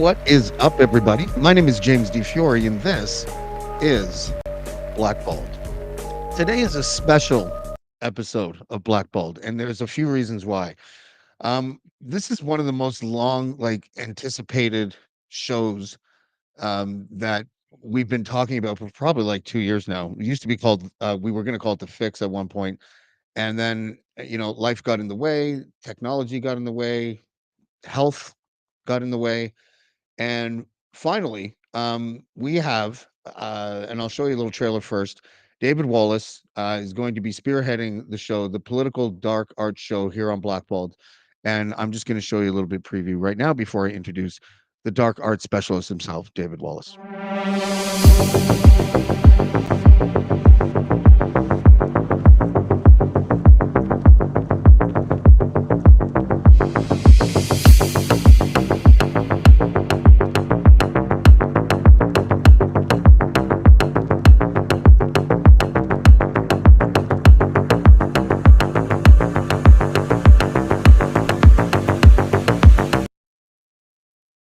What is up, everybody? My name is James DeFiore, and this is Blackballed. Today is a special episode of Blackballed, and there's a few reasons why. This is one of the most long, anticipated shows that we've been talking about for probably like 2 years now. It used to be called, we were going to call it The Fix at one point, and then, life got in the way, technology got in the way, health got in the way. And finally, we have, and I'll show you a little trailer first. David Wallace is going to be spearheading the show, the political dark art show here on Blackballed. And I'm just going to show you a little bit preview right now before I introduce the dark art specialist himself, David Wallace.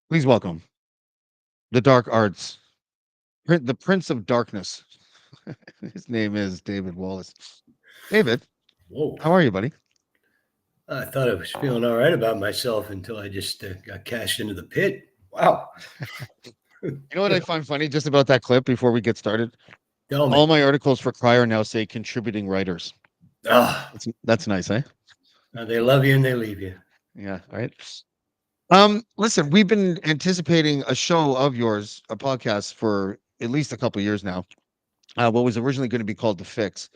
Please welcome the dark arts, the Prince of Darkness. His name is David Wallace. David, Whoa. how are you, buddy? I thought I was feeling all right about myself until I just got cast into the pit. Wow. You know what I find funny just about that clip before we get started? Tell me. All my articles for Crier now say contributing writers. Ah, That's nice, eh? they love you and they leave you. Yeah, all right. Listen, we've been anticipating a show of yours, a podcast for at least a couple years now. What was originally going to be called The Fix.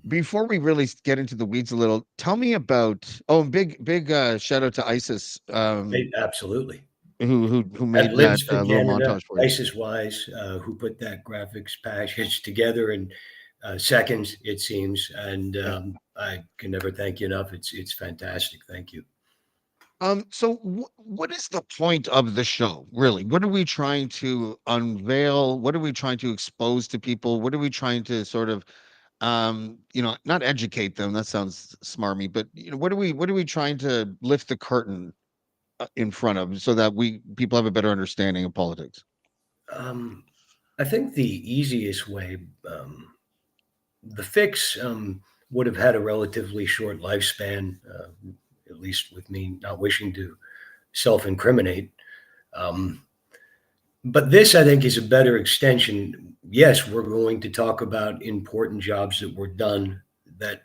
Before we really get into the weeds a little, tell me about and big shout out to Isis, Absolutely. who That made that lives for little Canada, montage for you. ISIS Wise, who put that graphics package together in seconds, it seems. And I can never thank you enough. It's fantastic. Thank you. So what is the point of the show, really? What are we trying to unveil? What are we trying to expose to people? What are we trying to sort of, not educate them? That sounds smarmy, but what are we trying to lift the curtain in front of so that people have a better understanding of politics? Um, I think the easiest way, the fix would have had a relatively short lifespan, at least with me not wishing to self incriminate. Um, but this, I think, is a better extension. Yes, we're going to talk about important jobs that were done that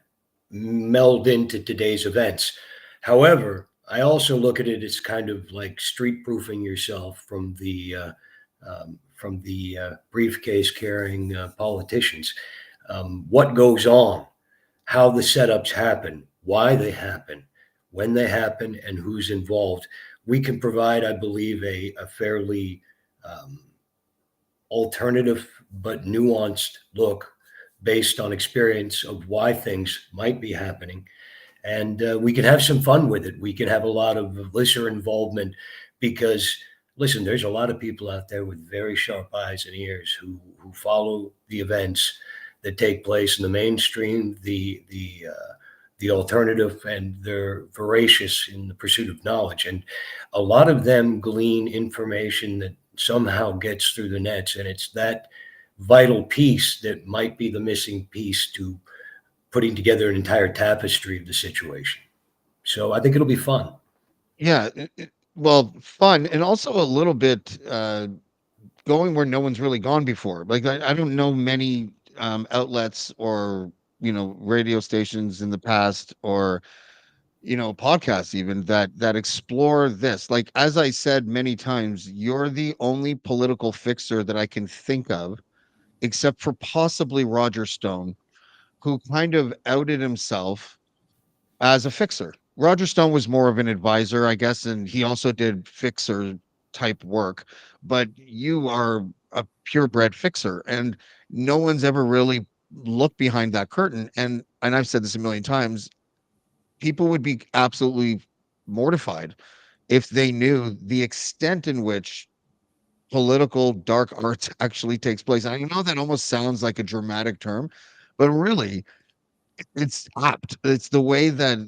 meld into today's events. However, I also look at it as kind of like street proofing yourself from the briefcase carrying politicians. What goes on, how the setups happen, why they happen, when they happen, and who's involved. We can provide, I believe, a fairly um, alternative but nuanced look based on experience of why things might be happening. And we can have some fun with it. We can have a lot of listener involvement because, listen, there's a lot of people out there with very sharp eyes and ears who follow the events that take place in the mainstream, the alternative, and they're voracious in the pursuit of knowledge. And a lot of them glean information that somehow gets through the nets, and it's that vital piece that might be the missing piece to putting together an entire tapestry of the situation. So I think it'll be fun. Yeah, well, fun and also a little bit going where no one's really gone before. Like I don't know many outlets or radio stations in the past or podcasts even that explore this. Like as I said many times, you're the only political fixer that I can think of, except for possibly Roger Stone, who kind of outed himself as a fixer. Roger Stone was more of an advisor, I guess, and he also did fixer type work. But you are a purebred fixer, and no one's ever really looked behind that curtain. And I've said this a million times. People would be absolutely mortified if they knew the extent in which political dark arts actually takes place. And I know that almost sounds like a dramatic term, but really, it's apt. It's the way that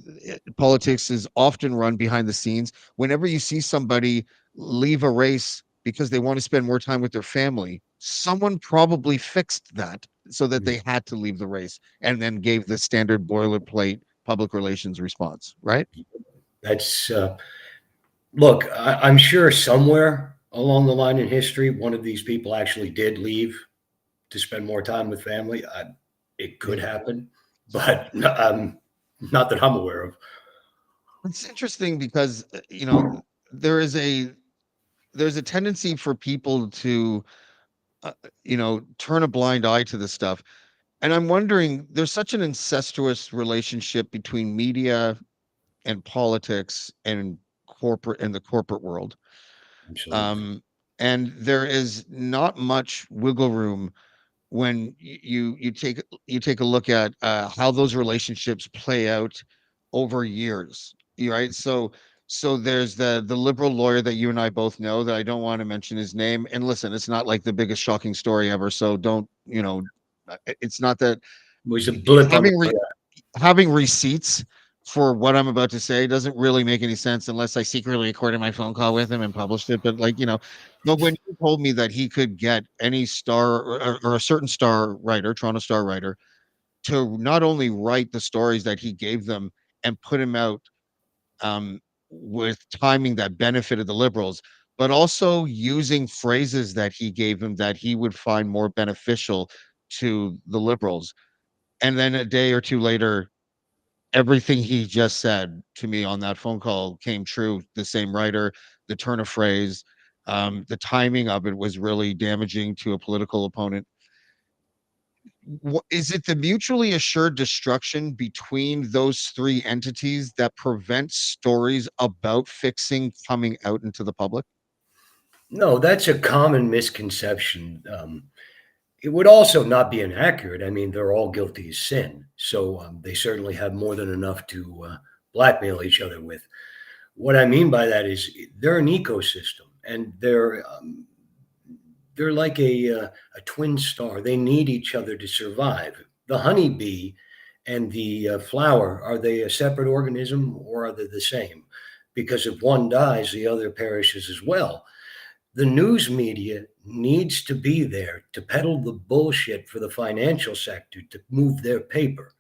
politics is often run behind the scenes. Whenever you see somebody leave a race because they want to spend more time with their family. Someone probably fixed that so that they had to leave the race and then gave the standard boilerplate public relations response, right? That's look. I'm sure somewhere along the line in history, one of these people actually did leave to spend more time with family. It could Yeah. happen, but not that I'm aware of. It's interesting because there is a there's a tendency for people to turn a blind eye to this stuff. And I'm wondering, there's such an incestuous relationship between media and politics and the corporate world. Absolutely. Um, and there is not much wiggle room when you take a look at how those relationships play out over years. Right? So there's the liberal lawyer that you and I both know that I don't want to mention his name. And listen, it's not like the biggest shocking story ever. So don't, it's not that It was a blip on the. having having receipts for what I'm about to say doesn't really make any sense unless I secretly recorded my phone call with him and published it. But but when you told me that he could get any star or a certain star writer, Toronto Star writer, to not only write the stories that he gave them and put him out um, with timing that benefited the liberals, but also using phrases that he gave him that he would find more beneficial to the liberals. And then a day or two later, everything he just said to me on that phone call came true. The same writer, the turn of phrase, the timing of it was really damaging to a political opponent. Is it the mutually assured destruction between those three entities that prevents stories about fixing coming out into the public? No, that's a common misconception. It would also not be inaccurate. I mean, they're all guilty of sin, so they certainly have more than enough to blackmail each other with. What I mean by that is they're an ecosystem, and they're like a twin star. They need each other to survive. The honeybee and the flower, are they a separate organism or are they the same? Because if one dies, the other perishes as well. The news media needs to be there to peddle the bullshit for the financial sector to move their paper.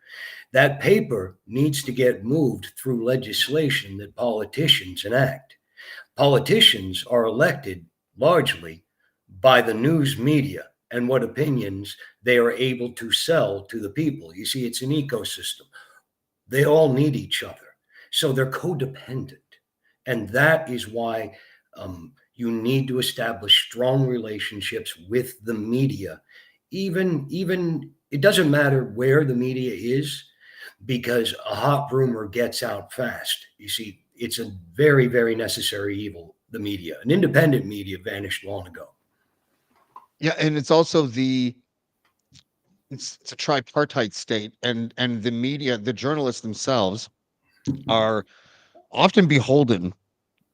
That paper needs to get moved through legislation that politicians enact. Politicians are elected largely by the news media and what opinions they are able to sell to the people. You see, it's an ecosystem. They all need each other. So they're codependent. And that is why you need to establish strong relationships with the media. Even it doesn't matter where the media is, because a hot rumor gets out fast. You see, it's a very, very necessary evil, the media. An independent media vanished long ago. Yeah, and it's also it's a tripartite state, and the media, the journalists themselves are often beholden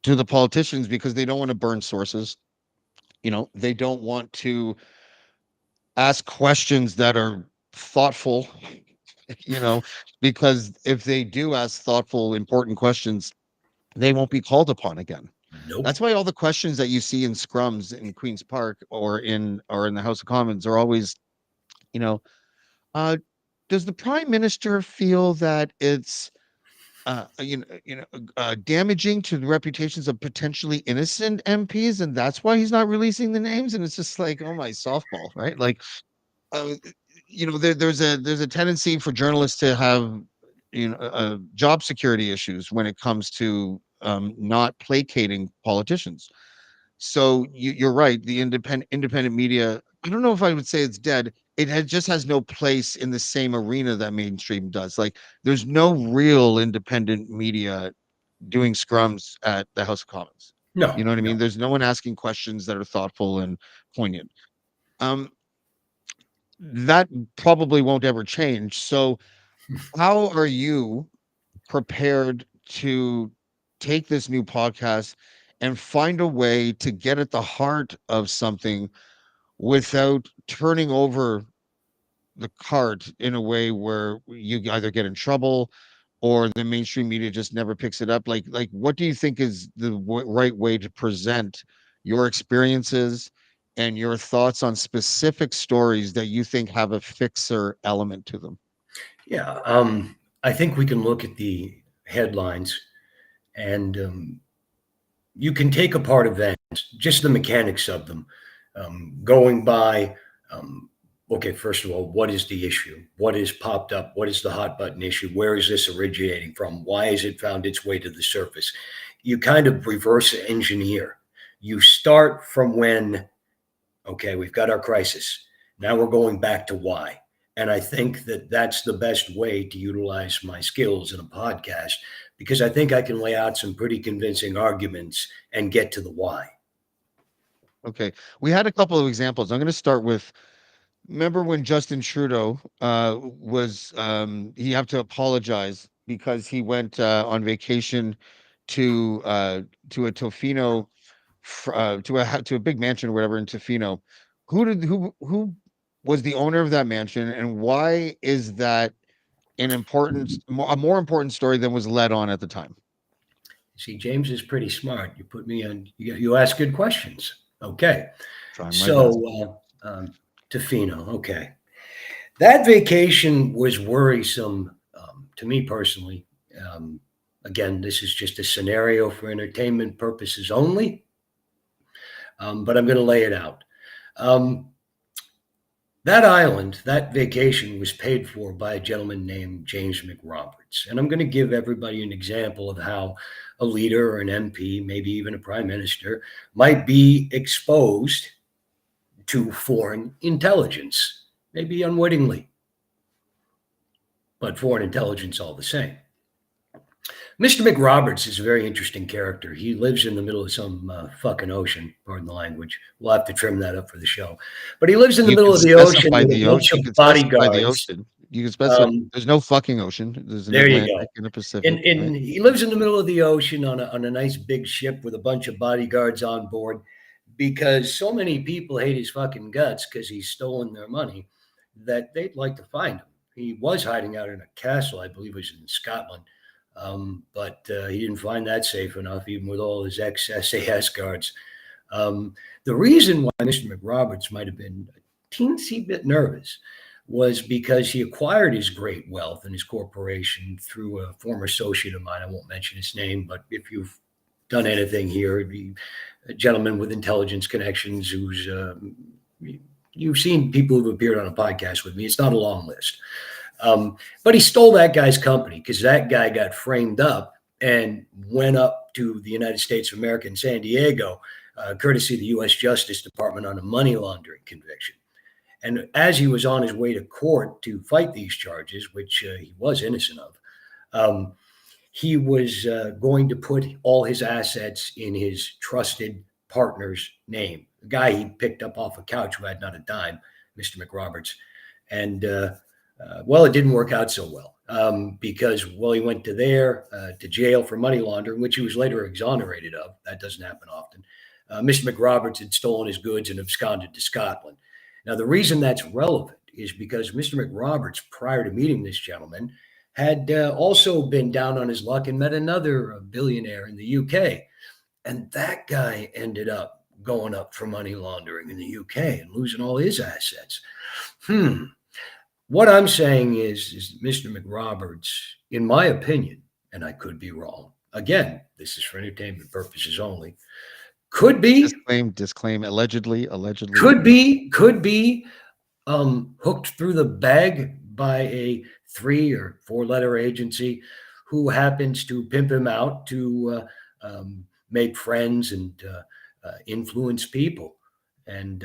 to the politicians because they don't want to burn sources. They don't want to ask questions that are thoughtful, you know, because if they do ask thoughtful, important questions, they won't be called upon again. Nope. That's why all the questions that you see in scrums in Queen's Park or in the House of Commons are always, you know, uh, does the Prime Minister feel that it's damaging to the reputations of potentially innocent MPs, and that's why he's not releasing the names? And it's just like, oh my softball, right? Like, uh, there's a tendency for journalists to have job security issues when it comes to not placating politicians. So you're right. The independent media. I don't know if I would say it's dead. Just has no place in the same arena that mainstream does. Like there's no real independent media doing scrums at the House of Commons. No, You know what I no. mean? There's no one asking questions that are thoughtful and poignant. Um, that probably won't ever change. So how are you prepared to take this new podcast and find a way to get at the heart of something without turning over the cart in a way where you either get in trouble or the mainstream media just never picks it up? Like what do you think is the right way to present your experiences and your thoughts on specific stories that you think have a fixer element to them? Yeah, I think we can look at the headlines and you can take apart events, just the mechanics of them, going by. Um, okay, first of all, what is the issue? What is popped up? What is the hot button issue? Where is this originating from? Why has it found its way to the surface? You kind of reverse engineer. You start from when, okay, we've got our crisis. Now we're going back to why. And I think that that's the best way to utilize my skills in a podcast because I think I can lay out some pretty convincing arguments and get to the why. Okay. We had a couple of examples. I'm going to start with, remember when Justin Trudeau was he had to apologize because he went on vacation to a Tofino to a big mansion or whatever in Tofino. Who was the owner of that mansion, and why is that a more important story than was led on at the time? See, James is pretty smart. You put me on, you ask good questions. Okay. Trying my best. So, Tofino, okay. That vacation was worrisome to me personally. Um, Again, this is just a scenario for entertainment purposes only, but I'm going to lay it out. Um, that island, that vacation was paid for by a gentleman named James McRoberts. And I'm going to give everybody an example of how a leader or an MP, maybe even a prime minister, might be exposed to foreign intelligence, maybe unwittingly, but foreign intelligence all the same. Mr. McRoberts is a very interesting character. He lives in the middle of some fucking ocean, pardon the language. We'll have to trim that up for the show. But he lives in the You middle could of the ocean specify with a the bunch ocean. of You could specify the bodyguards. ocean. You could specify. Um, There's no fucking ocean. There's an there you go. Atlantic and a And, Pacific, right? and he lives in the middle of the ocean on a nice big ship with a bunch of bodyguards on board because so many people hate his fucking guts because he's stolen their money that they'd like to find him. He was hiding out in a castle, I believe it was in Scotland, but he didn't find that safe enough, even with all his ex SAS guards. The reason why Mr. McRoberts might have been a teensy bit nervous was because he acquired his great wealth and his corporation through a former associate of mine. I won't mention his name, but if you've done anything here, it'd be a gentleman with intelligence connections who's you've seen people who've appeared on a podcast with me. It's not a long list. But he stole that guy's company because that guy got framed up and went up to the United States of America in San Diego, courtesy of the U.S. Justice Department on a money laundering conviction. And as he was on his way to court to fight these charges, which he was innocent of, he was going to put all his assets in his trusted partner's name, the guy he picked up off a couch who had not a dime, Mr. McRoberts. And well, it didn't work out so well because, well, he went to jail for money laundering, which he was later exonerated of. That doesn't happen often. Mr. McRoberts had stolen his goods and absconded to Scotland. Now, the reason that's relevant is because Mr. McRoberts, prior to meeting this gentleman, had also been down on his luck and met another billionaire in the UK. And that guy ended up going up for money laundering in the UK and losing all his assets. What I'm saying is Mr. McRoberts, in my opinion, and I could be wrong, again, this is for entertainment purposes only, could be, Disclaim. Allegedly. could be hooked through the bag by a 3 or 4 letter agency who happens to pimp him out to make friends and influence people. And,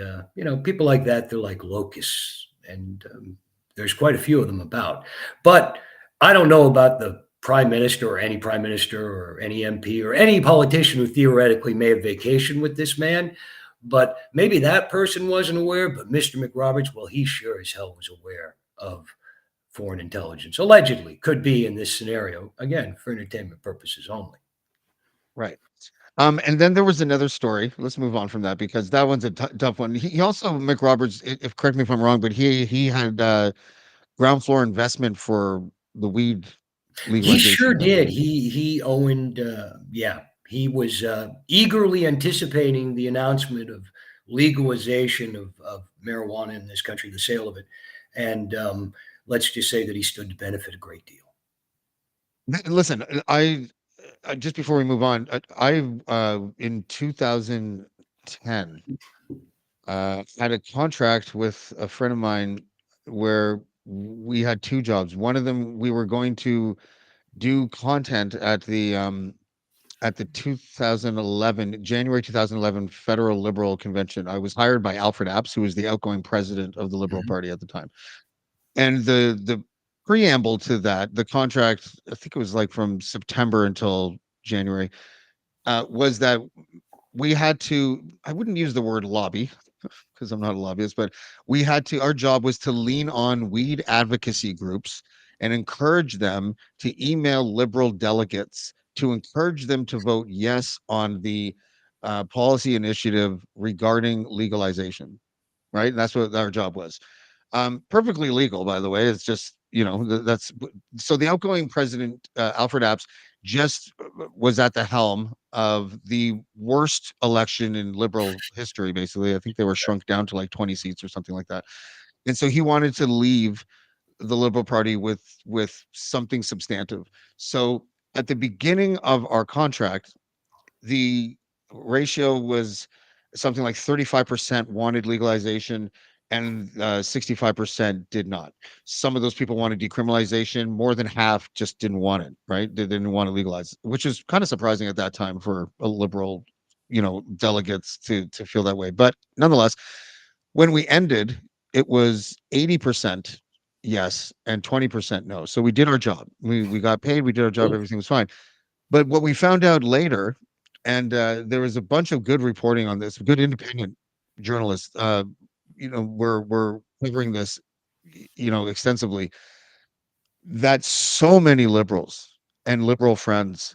people like that, they're like locusts. And there's quite a few of them about. But I don't know about the prime minister or any MP or any politician who theoretically may have vacationed with this man. But maybe that person wasn't aware. But Mr. McRoberts, well, he sure as hell was aware of foreign intelligence. Allegedly, could be in this scenario, again, for entertainment purposes only. Right. And then there was another story. Let's move on from that because that one's a tough one. He also, McRoberts, if correct me if I'm wrong, but he had ground floor investment for the weed He legalization sure of that. did. He owned. Yeah, he was eagerly anticipating the announcement of legalization of marijuana in this country, the sale of it, and let's just say that he stood to benefit a great deal. Listen, just before we move on, in 2010 had a contract with a friend of mine where we had two jobs. One of them, we were going to do content at the 2011 January 2011 Federal Liberal Convention. I was hired by Alfred Apps, who was the outgoing president of the Liberal Mhm. Party at the time. And the preamble to that, the contract, I think it was like from September until January, was that we had to, I wouldn't use the word lobby because I'm not a lobbyist, but we had to, our job was to lean on weed advocacy groups and encourage them to email liberal delegates to encourage them to vote yes on the policy initiative regarding legalization. Right. And that's what our job was. Perfectly legal, by the way. It's just, that's so the outgoing president, Alfred Apps, just was at the helm of the worst election in liberal history, basically. I think they were shrunk down to like 20 seats or something like that. And so he wanted to leave the Liberal Party with something substantive. So at the beginning of our contract, the ratio was something like 35% wanted legalization and 65% did not. Some of those people wanted decriminalization. More than half just didn't want it, right? They didn't want to legalize, which is kind of surprising at that time for a liberal, delegates to feel that way. But nonetheless, when we ended, it was 80% yes and 20% no. So we did our job. We got paid, we did our job, everything was fine. But what we found out later, and there was a bunch of good reporting on this, good independent journalists, were covering this, extensively, that so many liberals and liberal friends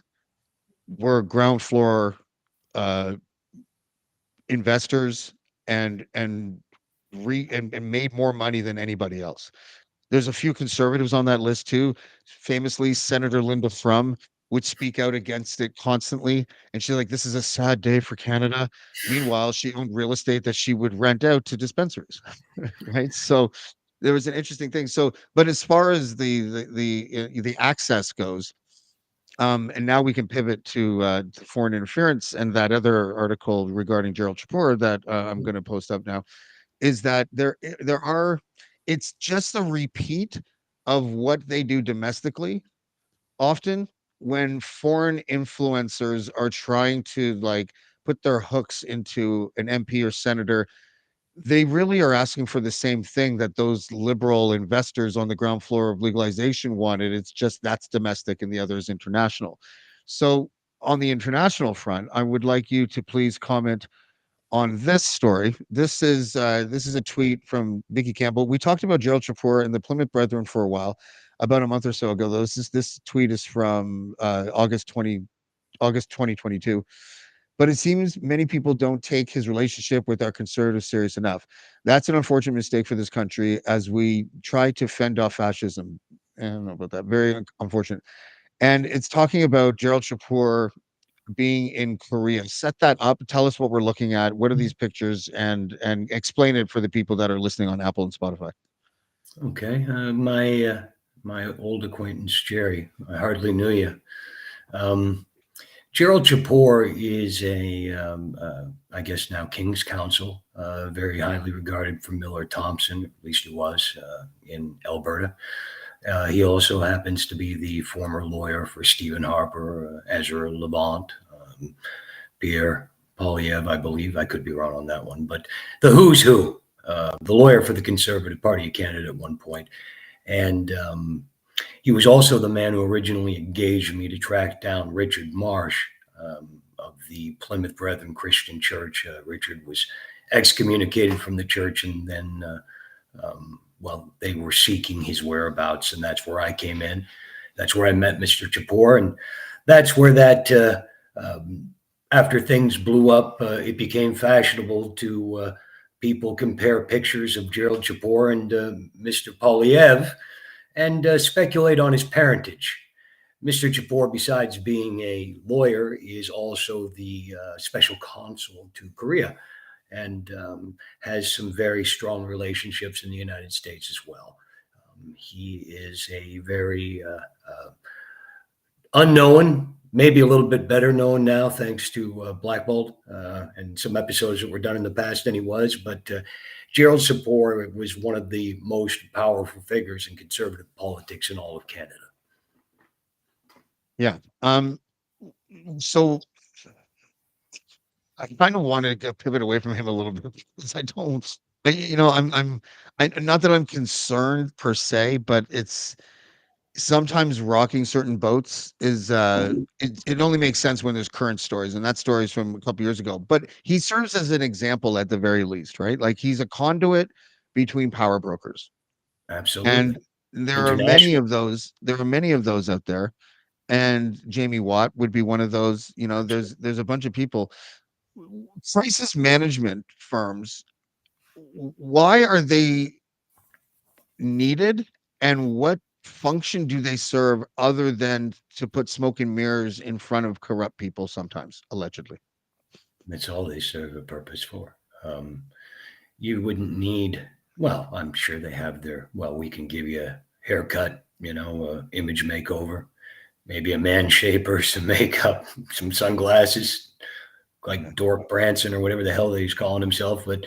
were ground floor uh, investors and made more money than anybody else. There's a few conservatives on that list too. Famously, Senator Linda Frum would speak out against it constantly. And she's like, this is a sad day for Canada. Meanwhile, she owned real estate that she would rent out to dispensaries. Right. So there was an interesting thing. So, but as far as the access goes, and now we can pivot to foreign interference and that other article regarding Gerald Chapour that I'm going to post up now, is that there are, it's just a repeat of what they do domestically often when foreign influencers are trying to like put their hooks into an MP or senator. They really are asking for the same thing that those liberal investors on the ground floor of legalization wanted. It's just that's domestic and the other is international. So on the international front, I would like you to please comment on this story. This is a tweet from Vicky Campbell. We talked about Gerald Chapour and the Plymouth Brethren for a while, about a month or so ago. This tweet is from August 2022. But it seems many people don't take his relationship with our conservatives serious enough. That's an unfortunate mistake for this country as we try to fend off fascism. I don't know about that. Very unfortunate. And it's talking about Gerald Chapour being in Korea. Set that up. Tell us what we're looking at. What are these pictures? And explain it for the people that are listening on Apple and Spotify. Okay, my old acquaintance Jerry. I hardly knew you. Um, Gerald Chapour is I guess now King's Counsel, very highly regarded from Miller Thompson, at least he was in Alberta. He also happens to be the former lawyer for Stephen Harper, Ezra Levant, Pierre Polyev, I believe. I could be wrong on that one, but the who's who, the lawyer for the Conservative Party of Canada at one point. And he was also the man who originally engaged me to track down Richard Marsh of the Plymouth Brethren Christian Church. Richard was excommunicated from the church, and then, well, they were seeking his whereabouts, and that's where I came in. That's where I met Mr. Chapour, and that's where that, after things blew up, it became fashionable to people compare pictures of Gerald Chapour and Mr. Polyev and speculate on his parentage. Mr. Japour, besides being a lawyer, is also the special consul to Korea, and has some very strong relationships in the United States as well. He is a very unknown, maybe a little bit better known now, thanks to Blackballed and some episodes that were done in the past than he was. But Gerald Sapor was one of the most powerful figures in conservative politics in all of Canada. Yeah. So I kind of want to pivot away from him a little bit because I don't, not that I'm concerned per se, but it's sometimes rocking certain boats is it only makes sense when there's current stories, and that story is from a couple years ago. But he serves as an example at the very least, right? Like he's a conduit between power brokers, Absolutely. and there are many International. of those. There are many of those out there, and Jamie Watt would be one of those. There's a bunch of people. Crisis management firms, why are they needed, and what function do they serve other than to put smoke and mirrors in front of corrupt people sometimes, allegedly? That's all they serve a purpose for. You wouldn't need, well, I'm sure they have their, well, we can give you a haircut, image makeover, maybe a man shaper, some makeup, some sunglasses, like Dork Branson or whatever the hell he's calling himself. But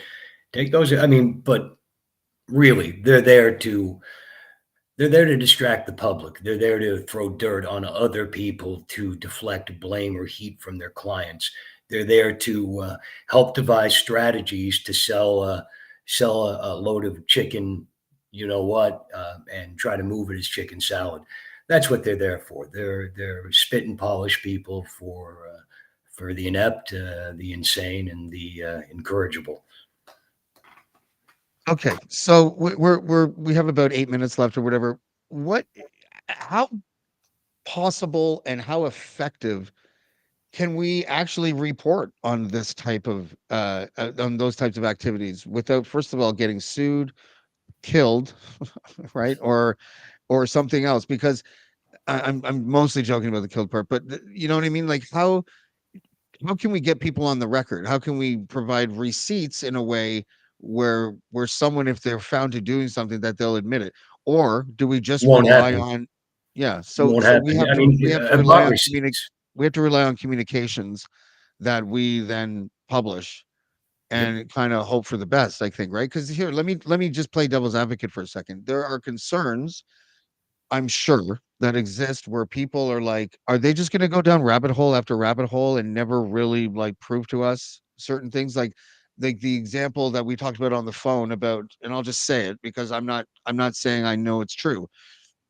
take those, I mean, but really, they're there to distract the public. They're there to throw dirt on other people to deflect blame or heat from their clients. They're there to help devise strategies to sell a load of chicken, you know what, and try to move it as chicken salad. That's what they're there for. They're spit and polish people for the inept, the insane, and the incorrigible. Okay, so we have about 8 minutes left or whatever. What, how possible and how effective can we actually report on this type of on those types of activities without, first of all, getting sued, killed, right, or something else? Because I'm mostly joking about the killed part, but you know what I mean. Like how can we get people on the record? How can we provide receipts in a way where someone, if they're found to doing something, that they'll admit it? Or do we just Won't rely happen. on, yeah, so Won't so we happen. have I to mean, we have to rely about on receipts. we have to rely on communications that we then publish Yep. and kind of hope for the best, I think, right? Because here, let me just play devil's advocate for a second. There are concerns, I'm sure, that exist where people are like, are they just going to go down rabbit hole after rabbit hole and never really like prove to us certain things? Like the example that we talked about on the phone about, and I'll just say it because I'm not saying I know it's true,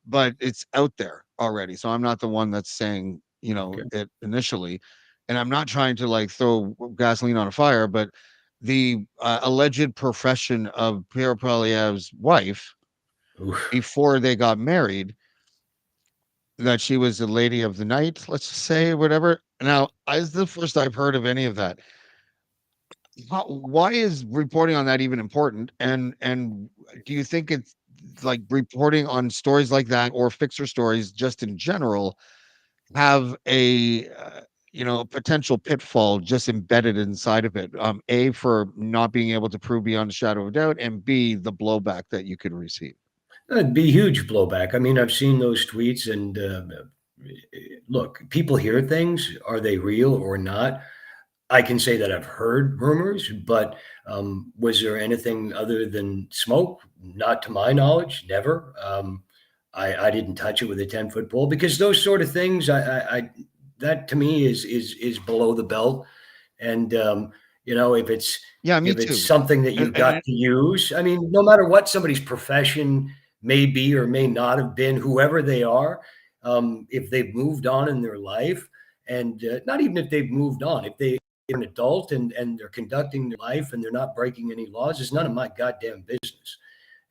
but it's out there already. So I'm not the one that's saying, Okay. it initially. And I'm not trying to like throw gasoline on a fire, but the alleged profession of Pierre Poilievre's wife Oof. before they got married, that she was a lady of the night, let's just say, whatever. Now, is the first I've heard of any of that. Why is reporting on that even important? And do you think it's like reporting on stories like that or fixer stories just in general have a potential pitfall just embedded inside of it? A, for not being able to prove beyond a shadow of a doubt, and B, the blowback that you could receive. That'd be huge blowback. I mean, I've seen those tweets, and look, people hear things. Are they real or not? I can say that I've heard rumors, but was there anything other than smoke? Not to my knowledge, never. I didn't touch it with a 10-foot pole because those sort of things, that to me is below the belt. And if it's Yeah, me if it's too. something that And, you've got and to use, I mean, no matter what somebody's profession may be or may not have been, whoever they are, if they've moved on in their life, and not even if they've moved on, if they're an adult and they're conducting their life and they're not breaking any laws, it's none of my goddamn business.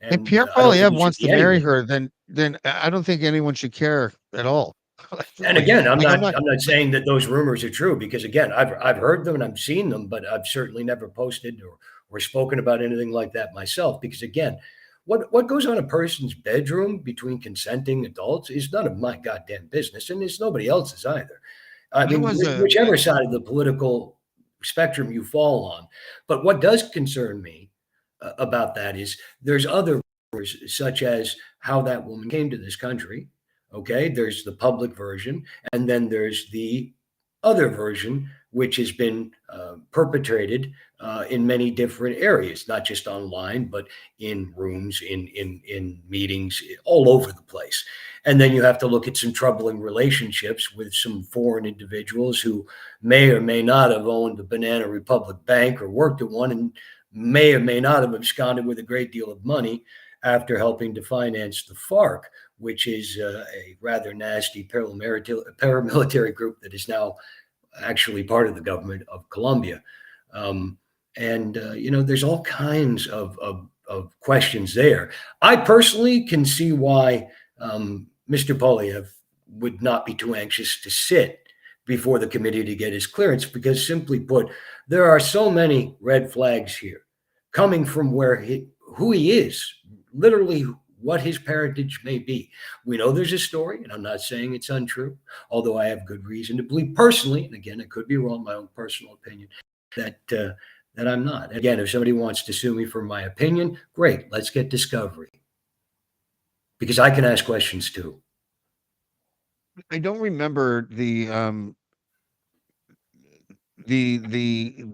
if And Pierre I don't think Poilievre it should wants to be marry anyway. her, then I don't think anyone should care at all. like, And like, again, I'm like I'm not not I'm not like saying that those rumors are true because again, I've heard them and I've seen them, but I've certainly never posted or spoken about anything like that myself. Because again, What goes on a person's bedroom between consenting adults is none of my goddamn business, and it's nobody else's either. I There mean, was a whichever side of the political spectrum you fall on. But what does concern me about that is there's other factors, such as how that woman came to this country. Okay, there's the public version, and then there's the other version, which has been perpetrated in many different areas, not just online, but in rooms, in meetings, all over the place. And then you have to look at some troubling relationships with some foreign individuals who may or may not have owned the Banana Republic Bank or worked at one, and may or may not have absconded with a great deal of money after helping to finance the FARC, which is a rather nasty paramilitary group that is now actually part of the government of Colombia. Um, and, there's all kinds of questions there. I personally can see why Mr. Polyev would not be too anxious to sit before the committee to get his clearance, because simply put, there are so many red flags here coming from who he is, literally what his parentage may be. We know there's a story, and I'm not saying it's untrue, although I have good reason to believe personally, and again, I could be wrong, my own personal opinion, that I'm not. Again, if somebody wants to sue me for my opinion, great, let's get discovery, because I can ask questions too. I don't remember the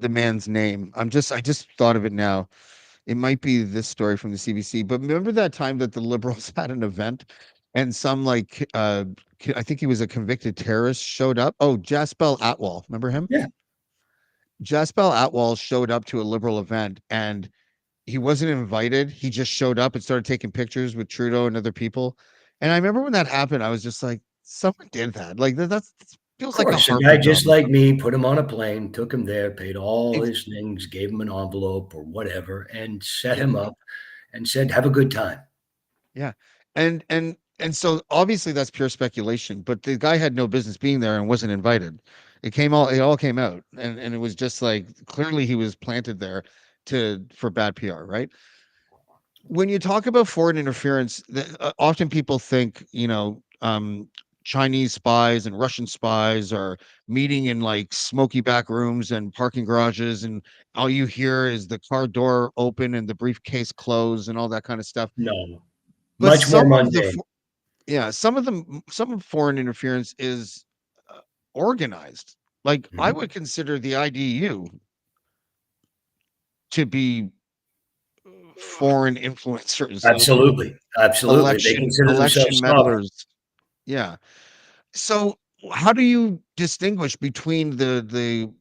man's name. I just thought of it now. It might be this story from the CBC, but remember that time that the liberals had an event and some I think he was a convicted terrorist showed up. Oh, Jaspel Atwal, remember him? Yeah, Jaspel Atwal showed up to a liberal event and he wasn't invited. He just showed up and started taking pictures with Trudeau and other people. And I remember when that happened, I was just like, someone did that. Like that of feels like a course. A guy Harvard just novel. like me put him on a plane, took him there, paid all Ex- his things, gave him an envelope or whatever, and set yeah, him up and said, "Have a good time." yeah. And so obviously that's pure speculation, but the guy had no business being there and wasn't invited. It all came out. And it was just like clearly he was planted there to for bad PR, right? When you talk about foreign interference, often people think, Chinese spies and Russian spies are meeting in like smoky back rooms and parking garages, and all you hear is the car door open and the briefcase close and all that kind of stuff. No, But much more mundane. yeah, some of foreign interference is organized. Like I Mhm. would consider the IDU to be foreign influencers, Absolutely, absolutely. They consider election themselves sovereign. meddlers. Yeah. So how do you distinguish between the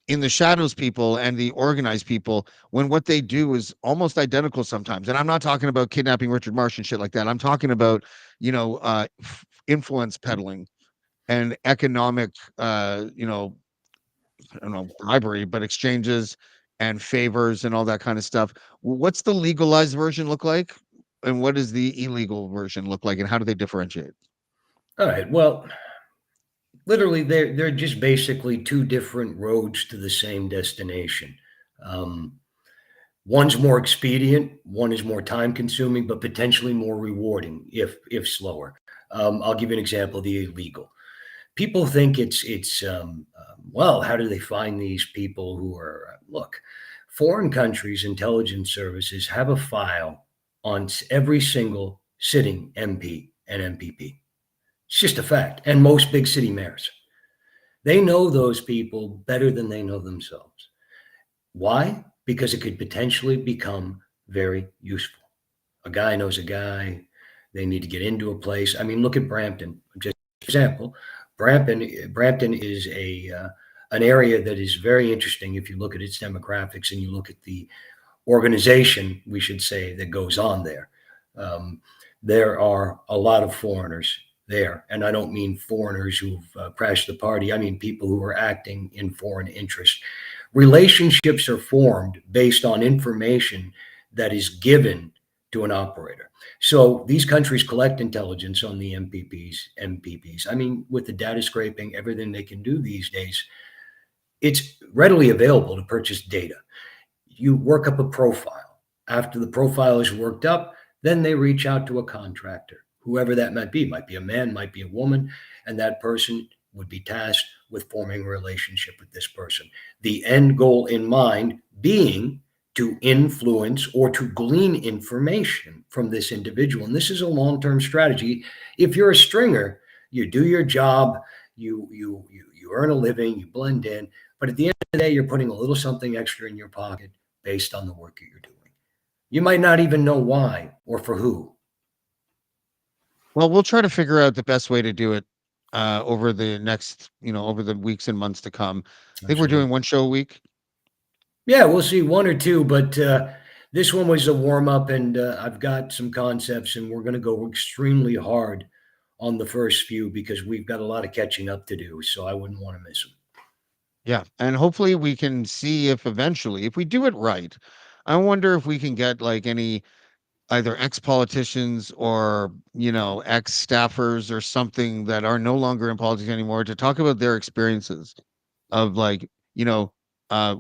in the shadows people and the organized people when what they do is almost identical sometimes? And I'm not talking about kidnapping Richard Marsh and shit like that. I'm talking about, influence peddling and economic I don't know, bribery, but exchanges and favors and all that kind of stuff. What's the legalized version look like? And what does the illegal version look like? And how do they differentiate? All right. Well, literally, they're just basically two different roads to the same destination. Um, One's more expedient, one is more time consuming, but potentially more rewarding if slower. I'll give you an example: the illegal. People think well, how do they find these people who are look? Foreign countries' intelligence services have a file on every single sitting MP and MPP. It's just a fact, and most big city mayors. They know those people better than they know themselves. Why? Because it could potentially become very useful. A guy knows a guy. They need to get into a place. I mean, look at Brampton. Just for example, Brampton is a an area that is very interesting if you look at its demographics and you look at the organization, we should say, that goes on there. Um, there are a lot of foreigners there, and I don't mean foreigners who've crashed the party. I mean people who are acting in foreign interest. Relationships are formed based on information that is given to an operator. So these countries collect intelligence on the MPPs. I mean, with the data scraping, everything they can do these days, it's readily available to purchase data. You work up a profile. After the profile is worked up, then they reach out to a contractor, whoever that might be a man, might be a woman, and that person would be tasked with forming a relationship with this person. The end goal in mind being to influence or to glean information from this individual. And this is a long-term strategy. If you're a stringer, you do your job, you earn a living, you blend in, but at the end of the day, you're putting a little something extra in your pocket based on the work that you're doing. You might not even know why or for who. Well, we'll try to figure out the best way to do it over the next, over the weeks and months to come. I think we're Absolutely. doing one show a week. Yeah, we'll see one or two, but this one was a warm up, and I've got some concepts, and we're going to go extremely hard on the first few because we've got a lot of catching up to do. So I wouldn't want to miss them. Yeah, and hopefully we can see if eventually, if we do it right, I wonder if we can get like any either ex-politicians or, ex-staffers or something that are no longer in politics anymore to talk about their experiences of like, you know, uh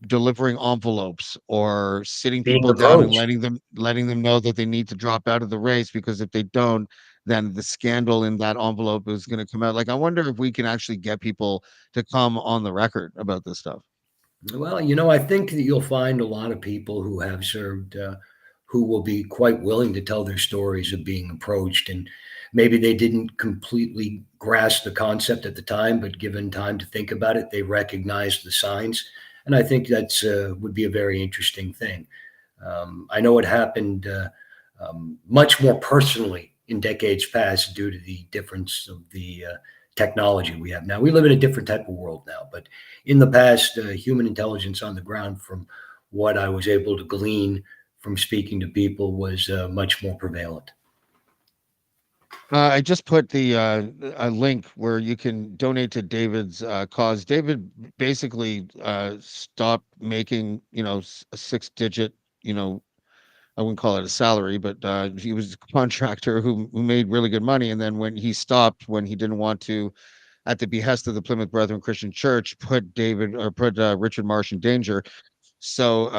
delivering envelopes or sitting Being people down and approached. letting them know that they need to drop out of the race because if they don't, then the scandal in that envelope is going to come out. Like, I wonder if we can actually get people to come on the record about this stuff. Well, I think that you'll find a lot of people who have served who will be quite willing to tell their stories of being approached. And maybe they didn't completely grasp the concept at the time, but given time to think about it, they recognized the signs. And I think that's would be a very interesting thing. I know it happened much more personally in decades past due to the difference of the technology we have now. We live in a different type of world now, but in the past, human intelligence on the ground, from what I was able to glean from speaking to people, was much more prevalent. I just put the a link where you can donate to David's cause. David basically stopped making, a six-digit, I wouldn't call it a salary, but he was a contractor who made really good money. And then when he stopped, when he didn't want to, at the behest of the Plymouth Brethren Christian Church, put Richard Marsh in danger. So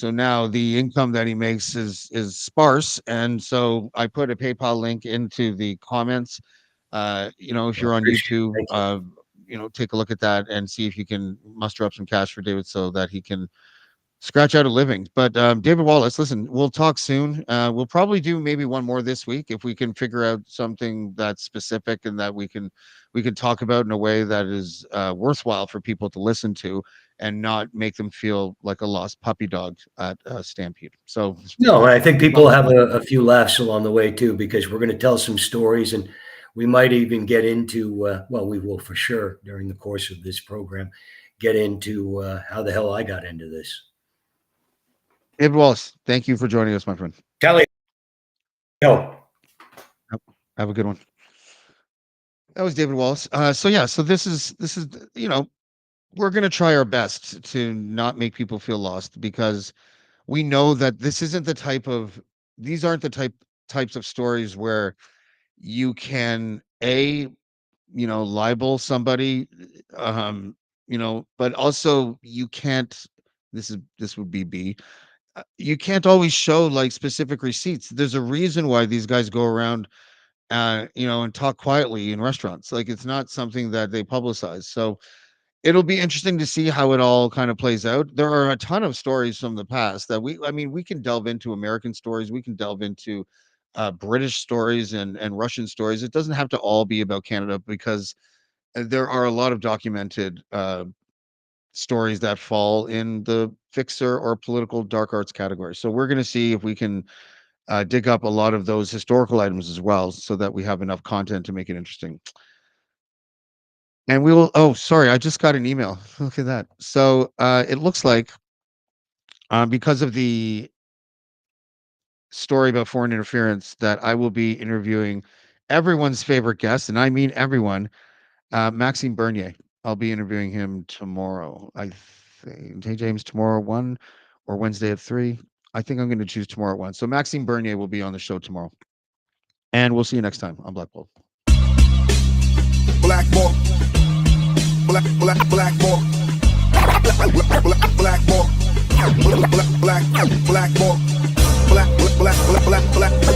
now the income that he makes is sparse, and so I put a PayPal link into the comments. If Well, I you're on appreciate it. YouTube, Thank you. take a look at that and see if you can muster up some cash for David so that he can scratch out a living. But David Wallace, listen, we'll talk soon. We'll probably do maybe one more this week if we can figure out something that's specific and that we can talk about in a way that is worthwhile for people to listen to and not make them feel like a lost puppy dog at Stampede. So No, and I think we'll people talk have soon. a few laughs along the way too, because we're going to tell some stories, and we might even get into, well, we will for sure during the course of this program, get into how the hell I got into this. David Wallace, thank you for joining us, my friend. Tally ho. Have have a good one. That was David Wallace. So yeah, so this is we're gonna try our best to not make people feel lost because we know that these aren't the types of stories where you can libel somebody, but also you can't. This would be B. You can't always show like specific receipts. There's a reason why these guys go around and talk quietly in restaurants. Like, it's not something that they publicize. So it'll be interesting to see how it all kind of plays out. There are a ton of stories from the past that we can delve into American stories. We can delve into British stories and Russian stories. It doesn't have to all be about Canada because there are a lot of documented stories that fall in the fixer or political dark arts category. So we're going to see if we can dig up a lot of those historical items as well so that we have enough content to make it interesting. And we will. Oh, sorry, I just got an email. Look at that. So it looks like because of the story about foreign interference that I will be interviewing everyone's favorite guest, and I mean everyone, Maxime Bernier. I'll be interviewing him tomorrow. I think, hey James, tomorrow at 1 or Wednesday at 3. I think I'm going to choose tomorrow at 1. So Maxime Bernier will be on the show tomorrow. And we'll see you next time on Blackballed. Blackballed. Blackballed. Blackballed. Blackballed. black, black.